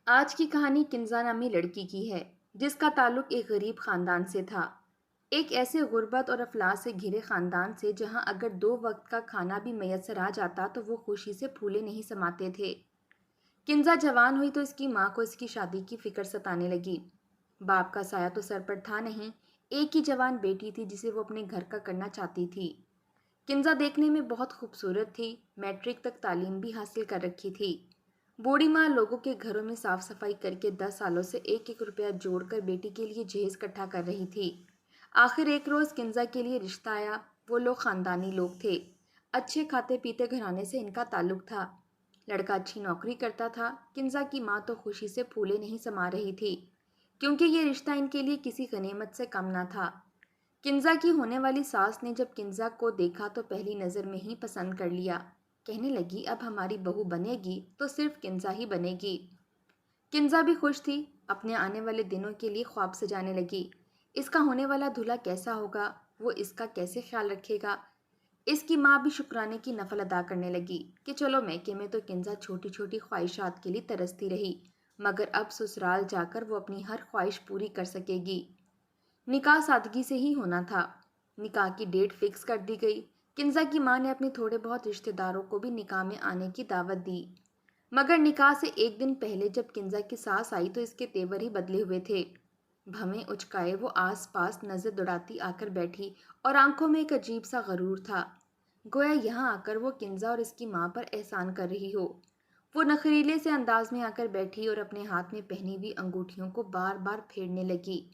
आज की कहानी किंजा नामी लड़की की है जिसका ताल्लुक एक गरीब खानदान से था। एक ऐसे गुर्बत और अफलास से घिरे खानदान से जहां अगर दो वक्त का खाना भी मैसर आ जाता तो वो खुशी से फूले नहीं समाते थे। किंजा जवान हुई तो इसकी माँ को इसकी शादी की फिक्र सताने लगी। बाप का साया तो सर पर था नहीं, एक ही जवान बेटी थी जिसे वो अपने घर का करना चाहती थी। किंजा देखने में बहुत खूबसूरत थी, मैट्रिक तक तालीम भी हासिल कर रखी थी। बूढ़ी माँ लोगों के घरों में साफ सफाई करके 10 सालों से एक एक रुपया जोड़कर बेटी के लिए जहेज इकट्ठा कर रही थी। आखिर एक रोज किंजा के लिए रिश्ता आया। वो लोग खानदानी लोग थे, अच्छे खाते पीते घराने से इनका ताल्लुक था। लड़का अच्छी नौकरी करता था। किंजा की माँ तो खुशी से फूले नहीं समा रही थी, क्योंकि ये रिश्ता इनके लिए किसी गनीमत से कम ना था। किंजा की होने वाली सास ने जब किंजा को देखा तो पहली नज़र में ही पसंद कर लिया। कहने लगी, अब हमारी बहू बनेगी तो सिर्फ किंजा ही बनेगी। किंजा भी खुश थी, अपने आने वाले दिनों के लिए ख्वाब सजाने लगी। इसका होने वाला दूल्हा कैसा होगा, वो इसका कैसे ख्याल रखेगा। इसकी माँ भी शुक्राने की नफल अदा करने लगी कि चलो मैके में तो किंजा छोटी छोटी ख्वाहिशात के लिए तरसती रही, मगर अब ससुराल जाकर वो अपनी हर ख्वाहिश पूरी कर सकेगी। निकाह सादगी से ही होना था। निकाह की डेट फिक्स कर दी गई। किंजा की माँ ने अपने थोड़े बहुत रिश्तेदारों को भी निकाह में आने की दावत दी। मगर निकाह से एक दिन पहले जब किंजा की सास आई तो इसके तेवर ही बदले हुए थे। भवें उचकाए वो आस पास नजर दौड़ाती आकर बैठी और आंखों में एक अजीब सा गरूर था, गोया यहाँ आकर वो किंजा और इसकी माँ पर एहसान कर रही हो। वो नखरीले से अंदाज में आकर बैठी और अपने हाथ में पहनी हुई अंगूठियों को बार बार फेरने लगी।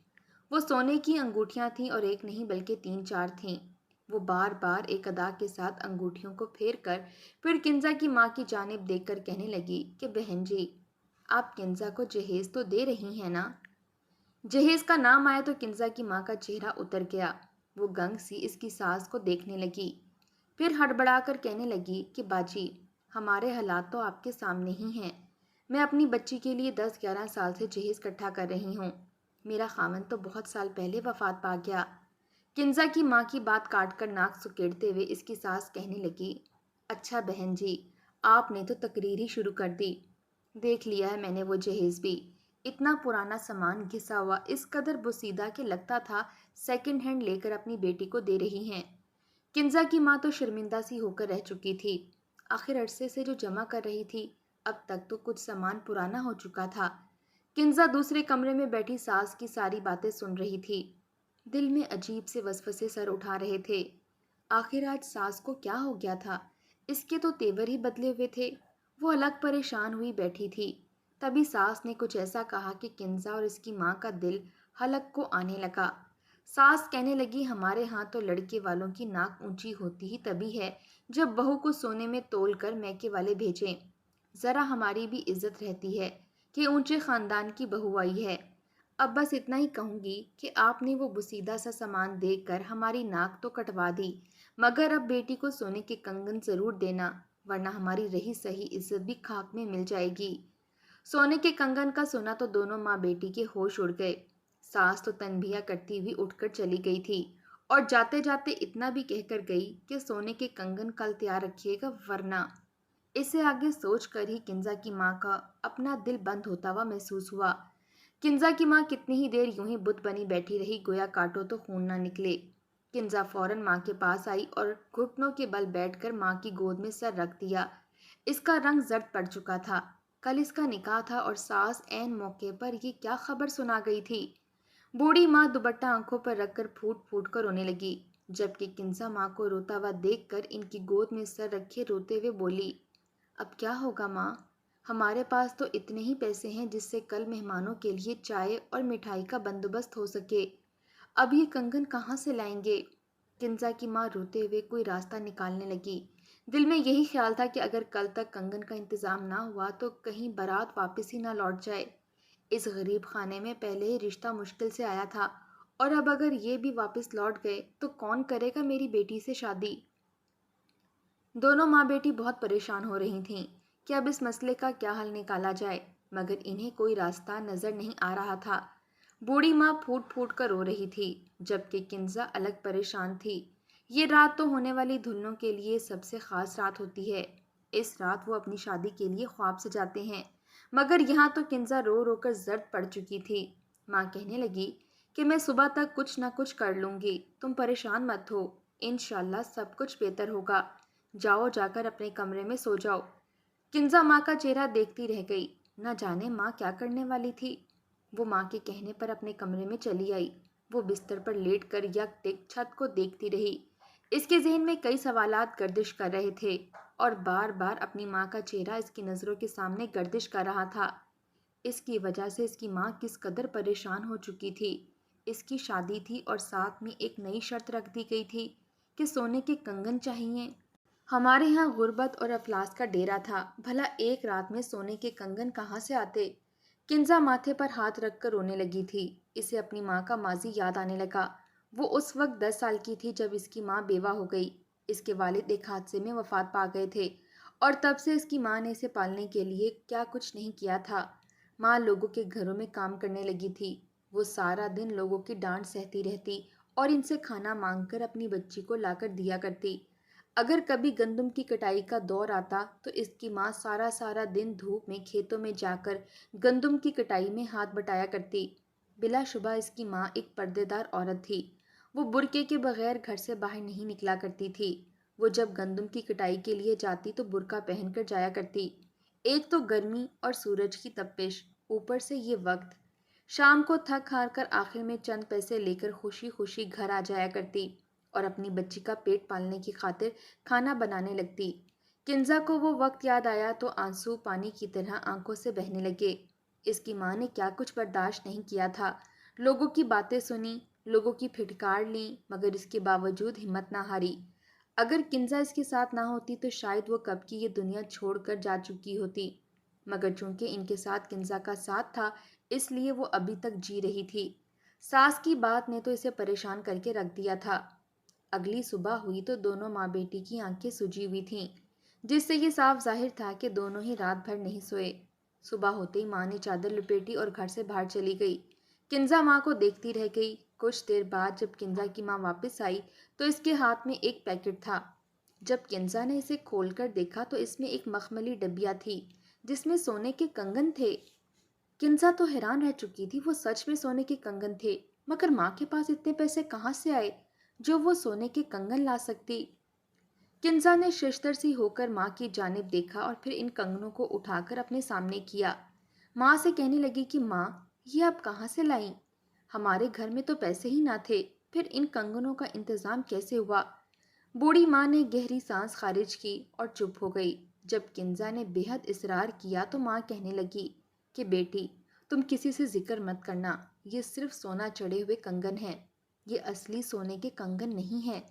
वो सोने की अंगूठियां थीं और एक नहीं बल्कि तीन चार थीं। वो बार बार एक अदा के साथ अंगूठियों को फेर कर फिर किंजा की माँ की जानिब देखकर कहने लगी कि बहन जी, आप किंजा को जहेज तो दे रही हैं ना। जहेज का नाम आया तो किंजा की माँ का चेहरा उतर गया। वो गंग सी इसकी सास को देखने लगी, फिर हड़बड़ाकर कहने लगी कि बाजी, हमारे हालात तो आपके सामने ही हैं। मैं अपनी बच्ची के लिए 10-11 साल से जहेज इकट्ठा कर रही हूँ। मेरा खामन तो बहुत साल पहले वफात पा गया। किंजा की माँ की बात काटकर नाक सुकेड़ते हुए इसकी सास कहने लगी, अच्छा बहन जी, आपने तो तकरीर ही शुरू कर दी। देख लिया है मैंने वो जहेज भी। इतना पुराना सामान घिसा हुआ, इस कदर बुसीदा के लगता था सेकंड हैंड लेकर अपनी बेटी को दे रही हैं। किंजा की माँ तो शर्मिंदा सी होकर रह चुकी थी। आखिर अरसे से जो जमा कर रही थी, अब तक तो कुछ सामान पुराना हो चुका था। किंजा दूसरे कमरे में बैठी सास की सारी बातें सुन रही थी। दिल में अजीब से वसवसे सर उठा रहे थे। आखिर आज सास को क्या हो गया था, इसके तो तेवर ही बदले हुए थे। वो अलग परेशान हुई बैठी थी। तभी सास ने कुछ ऐसा कहा कि किंजा और इसकी माँ का दिल हलक को आने लगा। सास कहने लगी, हमारे यहाँ तो लड़के वालों की नाक ऊंची होती ही तभी है जब बहू को सोने में तोल कर मैके वाले भेजें। जरा हमारी भी इज्जत रहती है कि ऊंचे खानदान की बहू आई है। अब बस इतना ही कहूंगी कि आपने वो बुसीदा सा सामान देकर हमारी नाक तो कटवा दी, मगर अब बेटी को सोने के कंगन जरूर देना, वरना हमारी रही सही इज्जत भी खाक में मिल जाएगी। सोने के कंगन का सुना तो दोनों माँ बेटी के होश उड़ गए। सास तो तनबिया करती हुई उठकर चली गई थी और जाते जाते इतना भी कहकर गई कि सोने के कंगन कल तैयार रखिएगा, वरना। इसे आगे सोचकर ही किंजा की माँ का अपना दिल बंद होता हुआ महसूस हुआ। किंजा की माँ कितनी ही देर यूं ही बुत बनी बैठी रही, गोया काटो तो खून ना निकले। किंजा फौरन माँ के पास आई और घुटनों के बल बैठकर माँ की गोद में सर रख दिया। इसका रंग जर्द पड़ चुका था। कल इसका निकाह था और सास ऐन मौके पर ये क्या खबर सुना गई थी। बूढ़ी माँ दुपट्टा आंखों पर रखकर फूट फूट कर रोने लगी, जबकि किंजा माँ को रोता हुआ देखकर इनकी गोद में सर रखे रोते हुए बोली, अब क्या होगा माँ, हमारे पास तो इतने ही पैसे हैं जिससे कल मेहमानों के लिए चाय और मिठाई का बंदोबस्त हो सके। अब ये कंगन कहाँ से लाएंगे। किंजा की माँ रोते हुए कोई रास्ता निकालने लगी। दिल में यही ख्याल था कि अगर कल तक कंगन का इंतजाम ना हुआ तो कहीं बारात वापस ही ना लौट जाए। इस गरीब खाने में पहले ही रिश्ता मुश्किल से आया था, और अब अगर ये भी वापस लौट गए तो कौन करेगा मेरी बेटी से शादी। दोनों माँ बेटी बहुत परेशान हो रही थीं कि अब इस मसले का क्या हल निकाला जाए, मगर इन्हें कोई रास्ता नजर नहीं आ रहा था। बूढ़ी माँ फूट फूट कर रो रही थी, जबकि किंजा अलग परेशान थी। ये रात तो होने वाली दुल्हनों के लिए सबसे खास रात होती है। इस रात वो अपनी शादी के लिए ख्वाब सजाते हैं, मगर यहाँ तो किंजा रो रो कर जर्द पड़ चुकी थी। माँ कहने लगी कि मैं सुबह तक कुछ ना कुछ कर लूंगी, तुम परेशान मत हो, इंशाल्लाह सब कुछ बेहतर होगा। जाओ जाकर अपने कमरे में सो जाओ। किंजा माँ का चेहरा देखती रह गई। न जाने माँ क्या करने वाली थी। वो माँ के कहने पर अपने कमरे में चली आई। वो बिस्तर पर लेट कर यक टिक छत को देखती रही। इसके जहन में कई सवालात गर्दिश कर रहे थे और बार बार अपनी माँ का चेहरा इसकी नज़रों के सामने गर्दिश कर रहा था। इसकी वजह से इसकी माँ किस कदर परेशान हो चुकी थी। इसकी शादी थी और साथ में एक नई शर्त रख दी गई थी कि सोने के कंगन चाहिए। हमारे यहाँ गुर्बत और अफलास का डेरा था, भला एक रात में सोने के कंगन कहाँ से आते। किंजा माथे पर हाथ रखकर रोने लगी थी। इसे अपनी माँ का माजी याद आने लगा। वो उस वक्त 10 साल की थी जब इसकी माँ बेवा हो गई। इसके वालिद एक हादसे में वफात पा गए थे और तब से इसकी माँ ने इसे पालने के लिए क्या कुछ नहीं किया था। माँ लोगों के घरों में काम करने लगी थी। वो सारा दिन लोगों की डांट सहती रहती और इनसे खाना मांगकर अपनी बच्ची को लाकर दिया करती। अगर कभी गंदम की कटाई का दौर आता तो इसकी माँ सारा सारा दिन धूप में खेतों में जाकर गंदम की कटाई में हाथ बटाया करती। बिलाशुबा इसकी माँ एक पर्देदार औरत थी। वो बुर्के के बगैर घर से बाहर नहीं निकला करती थी। वो जब गंदम की कटाई के लिए जाती तो बुर्का पहनकर जाया करती। एक तो गर्मी और सूरज की तपिश, ऊपर से ये वक्त। शाम को थक हार कर आखिर में चंद पैसे लेकर खुशी खुशी घर आ जाया करती और अपनी बच्ची का पेट पालने की खातिर खाना बनाने लगती। किंजा को वो वक्त याद आया तो आंसू पानी की तरह आंखों से बहने लगे। इसकी माँ ने क्या कुछ बर्दाश्त नहीं किया था। लोगों की बातें सुनी, लोगों की फिटकार ली, मगर इसके बावजूद हिम्मत ना हारी। अगर किंजा इसके साथ ना होती तो शायद वो कब की ये दुनिया छोड़कर जा चुकी होती। मगर चूंकि इनके साथ किंजा का साथ था, इसलिए वो अभी तक जी रही थी। सास की बात ने तो इसे परेशान करके रख दिया था। अगली सुबह हुई तो दोनों माँ बेटी की आंखें सूजी हुई थीं, जिससे ये साफ जाहिर था कि दोनों ही रात भर नहीं सोए। सुबह होते ही माँ ने चादर लपेटी और घर से बाहर चली गई। किंजा माँ को देखती रह गई। कुछ देर बाद जब किंजा की माँ वापस आई तो इसके हाथ में एक पैकेट था। जब किंजा ने इसे खोलकर देखा तो इसमें एक मखमली डबिया थी जिसमें सोने के कंगन थे। किंजा तो हैरान रह चुकी थी। वो सच में सोने के कंगन थे, मगर माँ के पास इतने पैसे कहाँ से आए जो वो सोने के कंगन ला सकती। किंजा ने शिश्तर सी होकर माँ की जानिब देखा और फिर इन कंगनों को उठाकर अपने सामने किया। माँ से कहने लगी कि माँ, ये आप कहाँ से लाई? हमारे घर में तो पैसे ही ना थे, फिर इन कंगनों का इंतजाम कैसे हुआ? बूढ़ी माँ ने गहरी सांस खारिज की और चुप हो गई। जब किंजा ने बेहद इसरार किया तो माँ कहने लगी कि बेटी, तुम किसी से जिक्र मत करना। ये सिर्फ सोना चढ़े हुए कंगन हैं। ये असली सोने के कंगन नहीं हैं।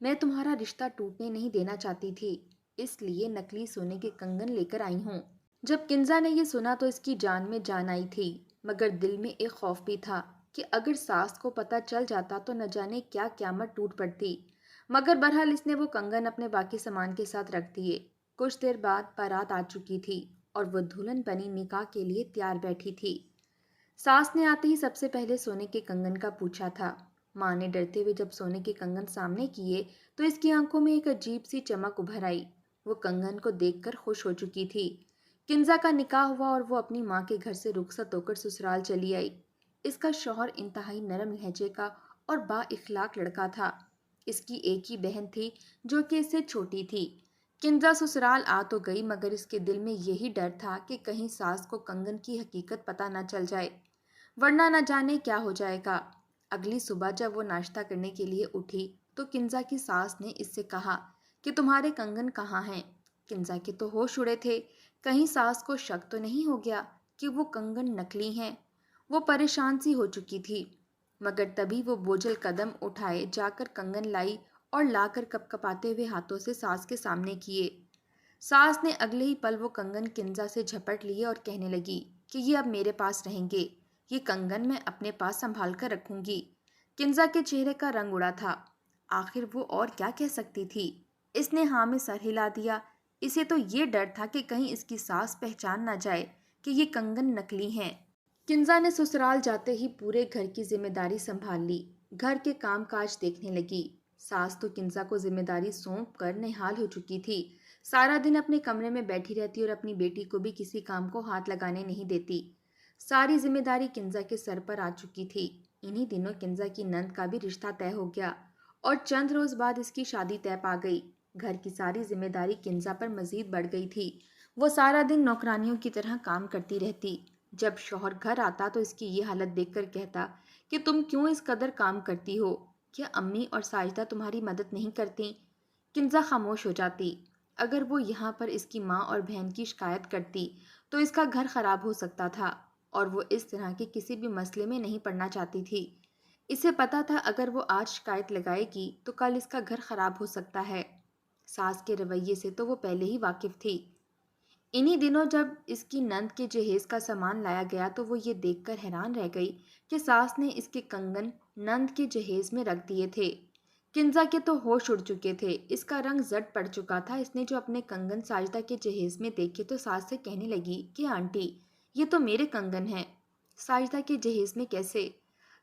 मैं तुम्हारा रिश्ता टूटने नहीं देना चाहती थी, इसलिए नकली सोने के कंगन लेकर आई हूँ। जब किंजा ने ये सुना तो इसकी जान में जान आई थी, मगर दिल में एक खौफ भी था कि अगर सास को पता चल जाता तो न जाने क्या क़यामत टूट पड़ती। मगर बहरहाल इसने वो कंगन अपने बाकी सामान के साथ रख दिए। कुछ देर बाद बारात आ चुकी थी और वो दुल्हन बनी निकाह के लिए तैयार बैठी थी। सास ने आते ही सबसे पहले सोने के कंगन का पूछा था। माँ ने डरते हुए जब सोने के कंगन सामने किए तो इसकी आंखों में एक अजीब सी चमक उभर आई। वो कंगन को देखकर खुश हो चुकी थी। किंजा का निकाह हुआ और वो अपनी माँ के घर से रुखसत होकर ससुराल चली आई। इसका शौहर इंतहाई नरम लहजे का और बा इखलाक लड़का था। इसकी एक ही बहन थी जो कि इससे छोटी थी। किंजा ससुराल आ तो गई, मगर इसके दिल में यही डर था कि कहीं सास को कंगन की हकीकत पता न चल जाए, वरना न जाने क्या हो जाएगा। अगली सुबह जब वो नाश्ता करने के लिए उठी तो किंजा की सास ने इससे कहा कि तुम्हारे कंगन कहाँ हैं। किंजा के तो होश उड़े थे। कहीं सास को शक तो नहीं हो गया कि वो कंगन नकली हैं। वो परेशान सी हो चुकी थी, मगर तभी वो बोझल कदम उठाए जाकर कंगन लाई और लाकर कपकपाते हुए हाथों से सास के सामने किए। सास ने अगले ही पल वो कंगन किंजा से झपट लिए और कहने लगी कि ये अब मेरे पास रहेंगे। ये कंगन मैं अपने पास संभाल कर रखूंगी। किंजा के चेहरे का रंग उड़ा था। आखिर वो और क्या कह सकती थी। इसने हाँ में सर हिला दिया। इसे तो ये डर था कि कहीं इसकी सास पहचान ना जाए कि ये कंगन नकली हैं। किंजा ने ससुराल जाते ही पूरे घर की जिम्मेदारी संभाल ली। घर के कामकाज देखने लगी। सास तो किंजा को जिम्मेदारी सौंप कर निहाल हो चुकी थी। सारा दिन अपने कमरे में बैठी रहती और अपनी बेटी को भी किसी काम को हाथ लगाने नहीं देती। सारी जिम्मेदारी किंजा के सर पर आ चुकी थी। इन्हीं दिनों किंजा की नंद का भी रिश्ता तय हो गया और चंद रोज बाद इसकी शादी तय पा गई। घर की सारी जिम्मेदारी किंजा पर मजीद बढ़ गई थी। वो सारा दिन नौकरानियों की तरह काम करती रहती। जब शौहर घर आता तो इसकी ये हालत देखकर कहता कि तुम क्यों इस कदर काम करती हो? क्या अम्मी और साजिदा तुम्हारी मदद नहीं करती? किंजा खामोश हो जाती। अगर वो यहाँ पर इसकी माँ और बहन की शिकायत करती तो इसका घर खराब हो सकता था और वो इस तरह के किसी भी मसले में नहीं पड़ना चाहती थी। इसे पता था अगर वो आज शिकायत लगाएगी तो कल इसका घर खराब हो सकता है। सास के रवैये से तो वो पहले ही वाकिफ थी। इन्हीं दिनों जब इसकी नंद के जहेज का सामान लाया गया तो वो ये देखकर हैरान रह गई कि सास ने इसके कंगन नंद के जहेज में रख दिए थे। किंजा के तो होश उड़ चुके थे। इसका रंग जट पड़ चुका था। इसने जो अपने कंगन साजिदा के जहेज में देखे तो सास से कहने लगी कि आंटी, ये तो मेरे कंगन हैं। साजिदा के जहेज में कैसे?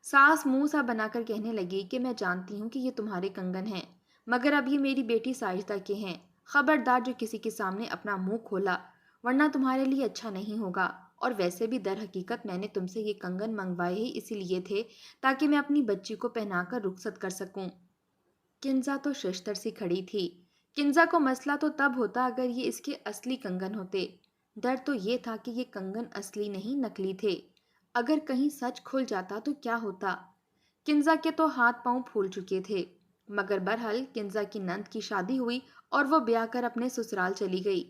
सास मुंह सा बनाकर कहने लगी कि मैं जानती हूँ कि ये तुम्हारे कंगन हैं, मगर अब ये मेरी बेटी साजिदा के हैं। खबरदार जो किसी के सामने अपना मुंह खोला, वरना तुम्हारे लिए अच्छा नहीं होगा। और वैसे भी दर हकीकत मैंने तुमसे ये कंगन मंगवाए ही इसीलिए थे ताकि मैं अपनी बच्ची को पहनाकर रुखसत कर सकूं। किंजा तो शशतर सी खड़ी थी। किंजा को मसला तो तब होता अगर ये इसके असली कंगन होते। डर तो ये था कि ये कंगन असली नहीं नकली थे। अगर कहीं सच खुल जाता तो क्या होता? किंजा के तो हाथ पांव फूल चुके थे। मगर बहरहाल किंजा की नंद की शादी हुई और वो ब्याह कर अपने ससुराल चली गई।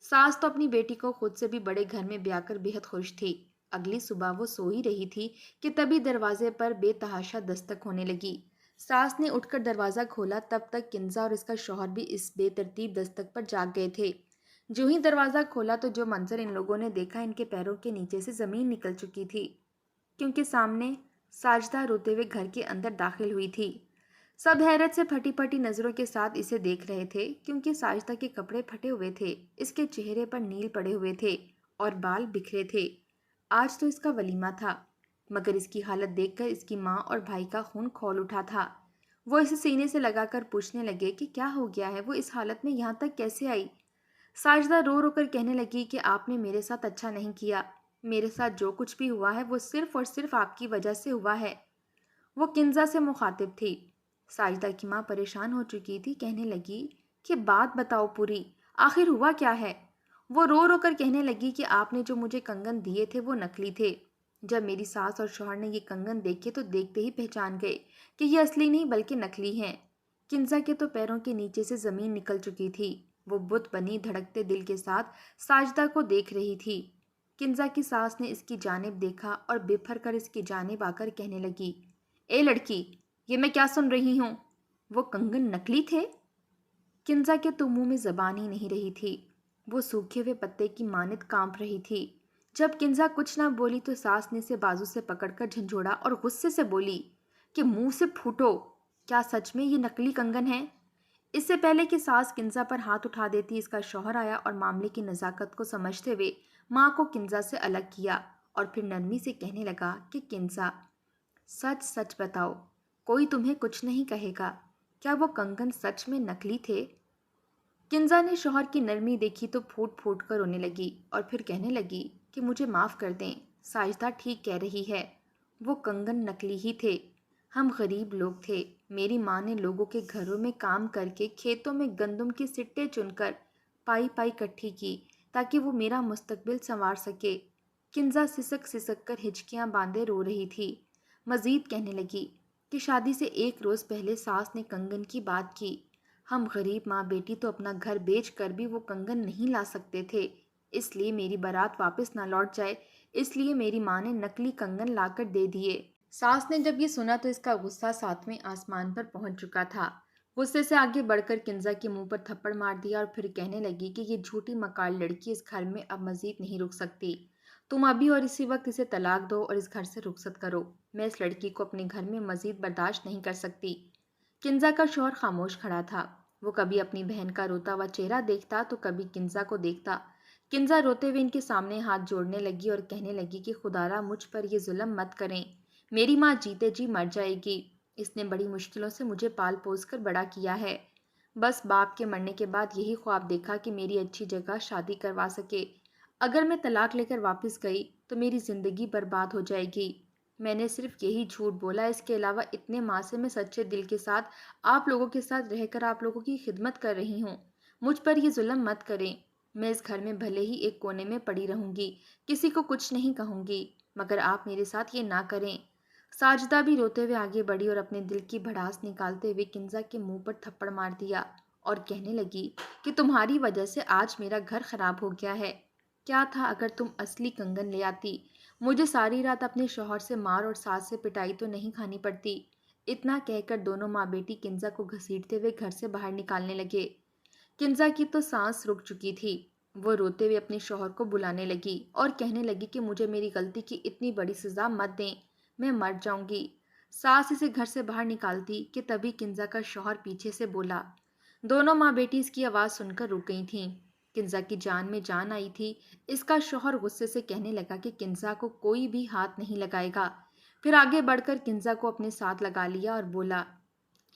सास तो अपनी बेटी को खुद से भी बड़े घर में ब्याह कर बेहद खुश थी। अगली सुबह वो सो ही रही थी कि तभी दरवाजे पर बेतहाशा दस्तक होने लगी। सास ने उठकर दरवाजा खोला तब तक किंजा और इसका शौहर भी इस बेतरतीब दस्तक पर जाग गए थे। जो ही दरवाजा खोला तो जो मंजर इन लोगों ने देखा, इनके पैरों के नीचे से जमीन निकल चुकी थी, क्योंकि सामने साजदा रोते हुए घर के अंदर दाखिल हुई थी। सब हैरत से फटी फटी नजरों के साथ इसे देख रहे थे, क्योंकि साजदा के कपड़े फटे हुए थे, इसके चेहरे पर नील पड़े हुए थे और बाल बिखरे थे। आज तो इसका वलीमा था, मगर इसकी हालत देखकर इसकी माँ और भाई का खून खौल उठा था। वो इसे सीने से लगाकर पूछने लगे कि क्या हो गया है, वो इस हालत में यहाँ तक कैसे आई। साजदा रो रो कर कहने लगी कि आपने मेरे साथ अच्छा नहीं किया। मेरे साथ जो कुछ भी हुआ है वो सिर्फ और सिर्फ आपकी वजह से हुआ है। वो किंजा से मुखातिब थी। साजदा की माँ परेशान हो चुकी थी, कहने लगी कि बात बताओ पूरी, आखिर हुआ क्या है। वो रो रो कर कहने लगी कि आपने जो मुझे कंगन दिए थे वो नकली थे। जब मेरी सास और शौहर ने ये कंगन देखे तो देखते ही पहचान गए कि ये असली नहीं बल्कि नकली हैं। किंजा के तो पैरों के नीचे से जमीन निकल चुकी थी। वो बुत बनी धड़कते दिल के साथ साजदा को देख रही थी। किंजा की सास ने इसकी जानिब देखा और बेफर कर इसकी जानिब आकर कहने लगी, ए लड़की, ये मैं क्या सुन रही हूँ? वो कंगन नकली थे? किंजा के तो मुंह में जबान ही नहीं रही थी। वो सूखे हुए पत्ते की मानित कांप रही थी। जब किंजा कुछ ना बोली तो सास ने इसे बाजू से पकड़कर झंझोड़ा और गुस्से से बोली कि मुंह से फूटो, क्या सच में ये नकली कंगन है? इससे पहले कि सास किंजा पर हाथ उठा देती, इसका शौहर आया और मामले की नजाकत को समझते हुए माँ को किंजा से अलग किया और फिर नरमी से कहने लगा कि किंजा, सच सच बताओ, कोई तुम्हें कुछ नहीं कहेगा। क्या वो कंगन सच में नकली थे? किंजा ने शौहर की नरमी देखी तो फूट फूट कर रोने लगी और फिर कहने लगी कि मुझे माफ़ कर दें, साजिदा ठीक कह रही है, वो कंगन नकली ही थे। हम गरीब लोग थे। मेरी माँ ने लोगों के घरों में काम करके खेतों में गंदम के सिट्टे चुनकर पाई पाई इकट्ठी की ताकि वो मेरा मुस्तकबिल संवार सके। किंजा सिसक सिसक कर हिचकियाँ बांधे रो रही थी। मजीद कहने लगी कि शादी से एक रोज़ पहले सास ने कंगन की बात की। हम गरीब माँ बेटी तो अपना घर बेच कर भी वो कंगन नहीं ला सकते थे, इसलिए मेरी बारात वापस ना लौट जाए, इसलिए मेरी माँ ने नकली कंगन लाकर दे दिए। सास ने जब ये सुना तो इसका गुस्सा सातवें आसमान पर पहुंच चुका था। गुस्से से आगे बढ़कर किंजा के मुंह पर थप्पड़ मार दिया और फिर कहने लगी कि ये झूठी मकाल लड़की इस घर में अब मजीद नहीं रुक सकती। तुम अभी और इसी वक्त इसे तलाक दो और इस घर से रुखसत करो। मैं इस लड़की को अपने घर में मजीद बर्दाश्त नहीं कर सकती। किंजा का शौहर खामोश खड़ा था। वो कभी अपनी बहन का रोता हुआ चेहरा देखता तो कभी किंजा को देखता। किंजा रोते हुए इनके सामने हाथ जोड़ने लगी और कहने लगी कि खुदारा मुझ पर ये जुल्म मत करें। मेरी माँ जीते जी मर जाएगी। इसने बड़ी मुश्किलों से मुझे पाल पोस कर बड़ा किया है। बस बाप के मरने के बाद यही ख्वाब देखा कि मेरी अच्छी जगह शादी करवा सके। अगर मैं तलाक लेकर वापस गई तो मेरी ज़िंदगी बर्बाद हो जाएगी। मैंने सिर्फ यही झूठ बोला, इसके अलावा इतने माह से मैं सच्चे दिल के साथ आप लोगों के साथ रहकर आप लोगों की खिदमत कर रही हूँ। मुझ पर ये जुल्म मत करें। मैं इस घर में भले ही एक कोने में पड़ी रहूंगी, किसी को कुछ नहीं कहूंगी, मगर आप मेरे साथ ये ना करें। साजदा भी रोते हुए आगे बढ़ी और अपने दिल की भड़ास निकालते हुए किंजा के मुंह पर थप्पड़ मार दिया और कहने लगी कि तुम्हारी वजह से आज मेरा घर खराब हो गया है। क्या था अगर तुम असली कंगन ले आती, मुझे सारी रात अपने शौहर से मार और सास से पिटाई तो नहीं खानी पड़ती। इतना कहकर दोनों माँ बेटी किंजा को घसीटते हुए घर से बाहर निकालने लगे। किंजा की तो सांस रुक चुकी थी। वो रोते हुए अपने शौहर को बुलाने लगी और कहने लगी कि मुझे मेरी गलती की इतनी बड़ी सजा मत दें, मैं मर जाऊंगी। सास इसे घर से बाहर निकालती कि तभी किंजा का शौहर पीछे से बोला। दोनों माँ बेटी इसकी आवाज़ सुनकर रुक गई थीं। किंजा की जान में जान आई थी। इसका शौहर गुस्से से कहने लगा कि किंजा को कोई भी हाथ नहीं लगाएगा। फिर आगे बढ़कर किंजा को अपने साथ लगा लिया और बोला,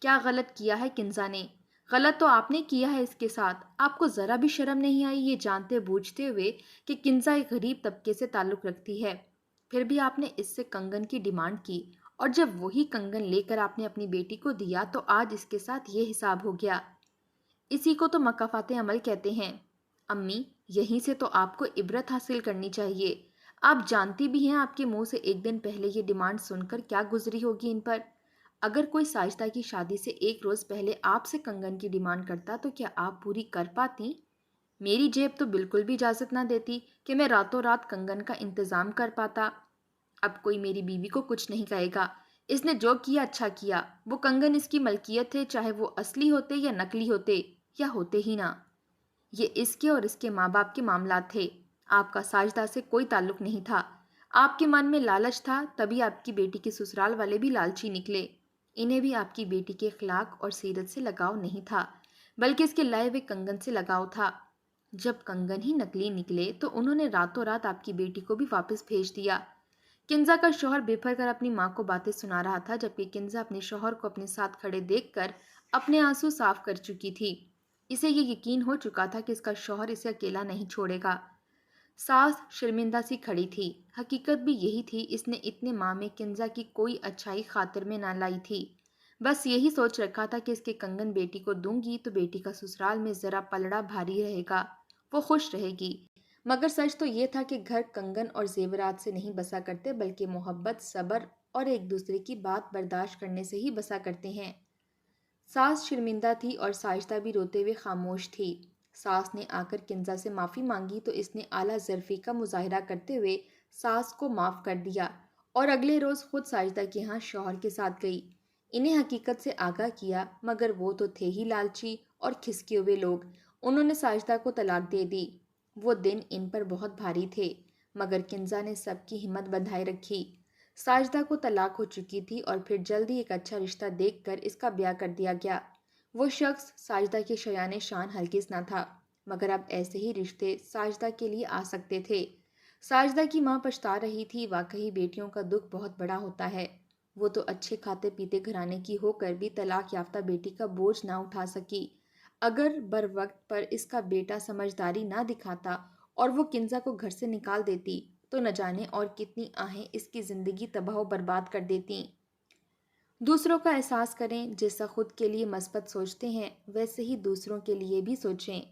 क्या गलत किया है किंजा ने? गलत तो आपने किया है इसके साथ। आपको ज़रा भी शर्म नहीं आई ये जानते बूझते हुए कि किंजा एक गरीब तबके से ताल्लुक़ रखती है। फिर भी आपने इससे कंगन की डिमांड की और जब वही कंगन लेकर आपने अपनी बेटी को दिया तो आज इसके साथ ये हिसाब हो गया। इसी को तो मकाफाते अमल कहते हैं। अम्मी, यहीं से तो आपको इबरत हासिल करनी चाहिए। आप जानती भी हैं आपके मुंह से एक दिन पहले ये डिमांड सुनकर क्या गुजरी होगी इन पर। अगर कोई साजिदा की शादी से एक रोज़ पहले आपसे कंगन की डिमांड करता तो क्या आप पूरी कर पाती? मेरी जेब तो बिल्कुल भी इजाज़त ना देती कि मैं रातों रात कंगन का इंतज़ाम कर पाता। अब कोई मेरी बीवी को कुछ नहीं कहेगा। इसने जो किया अच्छा किया। वो कंगन इसकी मलकियत है, चाहे वो असली होते या नकली होते या होते ही ना। ये इसके और इसके माँ बाप के मामलात थे। आपका साजदा से कोई ताल्लुक नहीं था। आपके मन में लालच था, तभी आपकी बेटी के ससुराल वाले भी लालची निकले। इन्हें भी आपकी बेटी के अखलाक और सीरत से लगाव नहीं था, बल्कि इसके लाए हुए कंगन से लगाव था। जब कंगन ही नकली निकले तो उन्होंने रातों रात आपकी बेटी को भी वापस भेज दिया। किंजा का शौहर बेफर कर अपनी माँ को बातें सुना रहा था, जबकि किंजा अपने शौहर को अपने साथ खड़े देखकर अपने आंसू साफ कर चुकी थी। इसे ये यकीन हो चुका था कि इसका शौहर इसे अकेला नहीं छोड़ेगा। सास शर्मिंदा सी खड़ी थी। हकीकत भी यही थी, इसने इतने माह में किंजा की कोई अच्छाई खातिर में ना लाई थी। बस यही सोच रखा था कि इसके कंगन बेटी को दूंगी तो बेटी का ससुराल में ज़रा पलड़ा भारी रहेगा, वो खुश रहेगी। मगर सच तो ये था कि घर कंगन और जेवरात से नहीं बसा करते, बल्कि मोहब्बत, सब्र और एक दूसरे की बात बर्दाश्त करने से ही बसा करते हैं। सास शर्मिंदा थी और साजिदा भी रोते हुए खामोश थी। सास ने आकर किंजा से माफ़ी मांगी तो इसने आला ज़र्फ़ी का मुजाहरा करते हुए सास को माफ़ कर दिया और अगले रोज़ खुद साजिदा के यहाँ शौहर के साथ गई। इन्हें हकीकत से आगाह किया, मगर वो तो थे ही लालची और खिसके हुए लोग। उन्होंने साजिदा को तलाक दे दी। वो दिन इन पर बहुत भारी थे, मगर किंजा ने सबकी हिम्मत बंधाए रखी। साजिदा को तलाक हो चुकी थी और फिर जल्दी एक अच्छा रिश्ता देखकर इसका ब्याह कर दिया गया। वो शख्स साजिदा के शयाने शान हरगिज़ ना था, मगर अब ऐसे ही रिश्ते साजिदा के लिए आ सकते थे। साजिदा की माँ पछता रही थी। वाकई बेटियों का दुख बहुत बड़ा होता है। वो तो अच्छे खाते पीते घराने की होकर भी तलाक याफ्ता बेटी का बोझ ना उठा सकी। अगर बर वक्त पर इसका बेटा समझदारी ना दिखाता और वो किंजा को घर से निकाल देती तो न जाने और कितनी आहें इसकी ज़िंदगी तबाह व बर्बाद कर देती। दूसरों का एहसास करें, जैसा खुद के लिए मस्बत सोचते हैं वैसे ही दूसरों के लिए भी सोचें।